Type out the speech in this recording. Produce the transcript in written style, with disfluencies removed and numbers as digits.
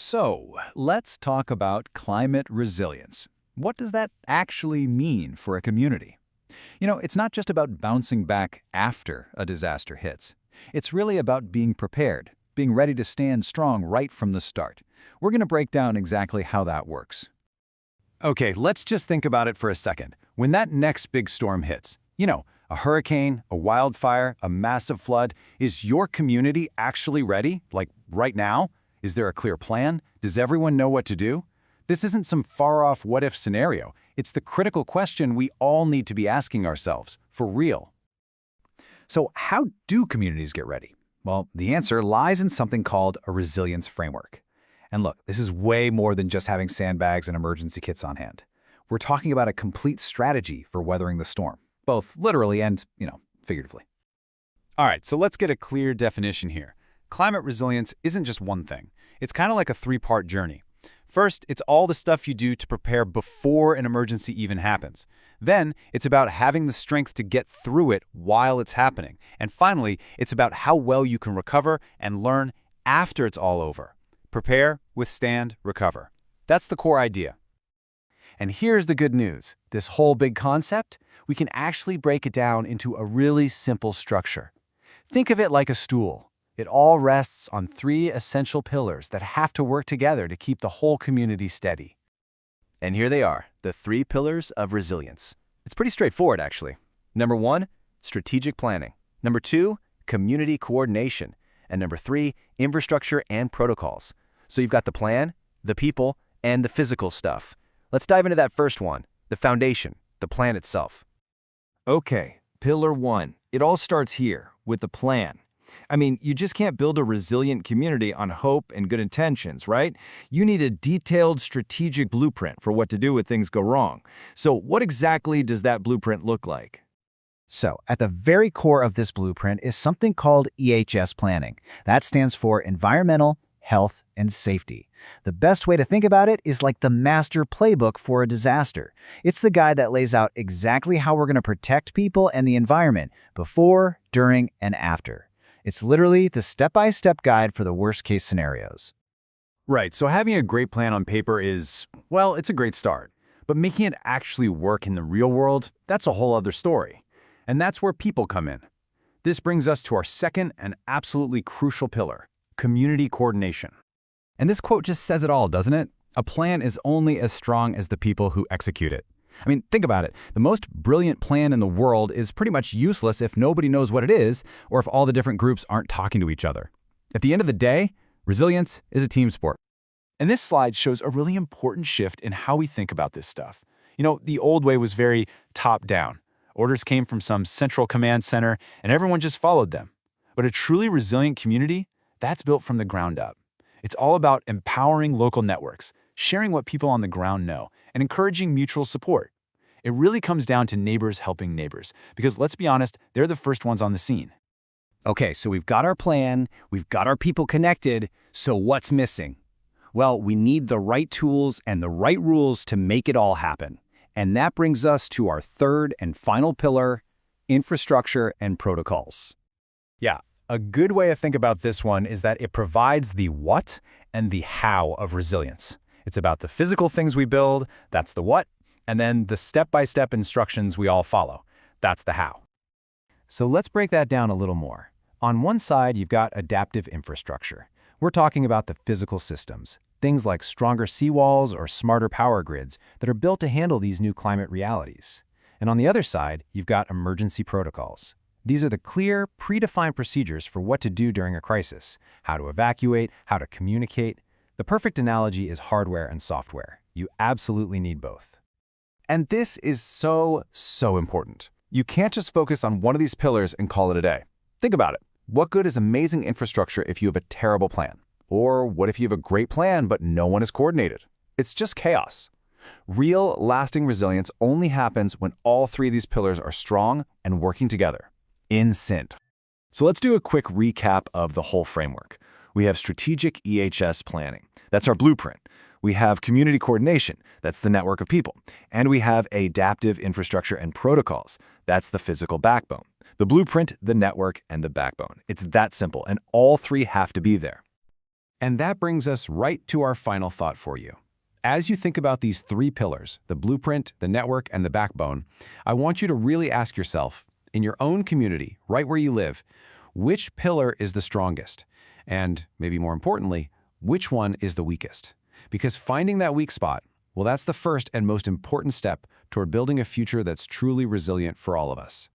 So, let's talk about climate resilience. What does that actually mean for a community? It's not just about bouncing back after a disaster hits. It's really about being prepared, being ready to stand strong right from the start. We're going to break down exactly how that works. Okay, let's just think about it for a second. When that next big storm hits, a hurricane, a wildfire, a massive flood, is your community actually ready? Like right now? Is there a clear plan? Does everyone know what to do? This isn't some far-off what-if scenario. It's the critical question we all need to be asking ourselves, for real. So how do communities get ready? Well, the answer lies in something called a resilience framework. And look, this is way more than just having sandbags and emergency kits on hand. We're talking about a complete strategy for weathering the storm, both literally and, figuratively. All right, so let's get a clear definition here. Climate resilience isn't just one thing. It's kind of like a three-part journey. First, it's all the stuff you do to prepare before an emergency even happens. Then, it's about having the strength to get through it while it's happening. And finally, it's about how well you can recover and learn after it's all over. Prepare, withstand, recover. That's the core idea. And here's the good news. This whole big concept, we can actually break it down into a really simple structure. Think of it like a stool. It all rests on three essential pillars that have to work together to keep the whole community steady. And here they are, the three pillars of resilience. It's pretty straightforward, actually. Number 1, strategic planning. Number 2, community coordination. And number 3, infrastructure and protocols. So you've got the plan, the people, and the physical stuff. Let's dive into that first one, the foundation, the plan itself. Okay, pillar 1. It all starts here, with the plan. You just can't build a resilient community on hope and good intentions, right? You need a detailed strategic blueprint for what to do when things go wrong. So what exactly does that blueprint look like? So, at the very core of this blueprint is something called EHS planning. That stands for Environmental, Health, and Safety. The best way to think about it is like the master playbook for a disaster. It's the guide that lays out exactly how we're going to protect people and the environment before, during, and after. It's literally the step-by-step guide for the worst-case scenarios. Right, so having a great plan on paper is, well, it's a great start. But making it actually work in the real world, that's a whole other story. And that's where people come in. This brings us to our second and absolutely crucial pillar, community coordination. And this quote just says it all, doesn't it? A plan is only as strong as the people who execute it. Think about it. The most brilliant plan in the world is pretty much useless if nobody knows what it is or if all the different groups aren't talking to each other. At the end of the day, resilience is a team sport. And this slide shows a really important shift in how we think about this stuff. The old way was very top-down. Orders came from some central command center, and everyone just followed them. But a truly resilient community, that's built from the ground up. It's all about empowering local networks, sharing what people on the ground know, and encouraging mutual support. It really comes down to neighbors helping neighbors, because let's be honest, they're the first ones on the scene. Okay, so we've got our plan, we've got our people connected, so what's missing? Well, we need the right tools and the right rules to make it all happen. And that brings us to our third and final pillar, infrastructure and protocols. Yeah, a good way to think about this one is that it provides the what and the how of resilience. It's about the physical things we build, that's the what, and then the step-by-step instructions we all follow, that's the how. So let's break that down a little more. On one side, you've got adaptive infrastructure. We're talking about the physical systems, things like stronger seawalls or smarter power grids that are built to handle these new climate realities. And on the other side, you've got emergency protocols. These are the clear, predefined procedures for what to do during a crisis, how to evacuate, how to communicate. The perfect analogy is hardware and software. You absolutely need both. And this is so important. You can't just focus on one of these pillars and call it a day. Think about it. What good is amazing infrastructure if you have a terrible plan? Or what if you have a great plan but no one is coordinated? It's just chaos. Real, lasting resilience only happens when all three of these pillars are strong and working together, in sync. So let's do a quick recap of the whole framework. We have strategic EHS planning. That's our blueprint. We have community coordination. That's the network of people. And we have adaptive infrastructure and protocols. That's the physical backbone. The blueprint, the network, and the backbone. It's that simple, and all three have to be there. And that brings us right to our final thought for you. As you think about these three pillars, the blueprint, the network, and the backbone, I want you to really ask yourself, in your own community, right where you live, which pillar is the strongest? And maybe more importantly, which one is the weakest? Because finding that weak spot, well, that's the first and most important step toward building a future that's truly resilient for all of us.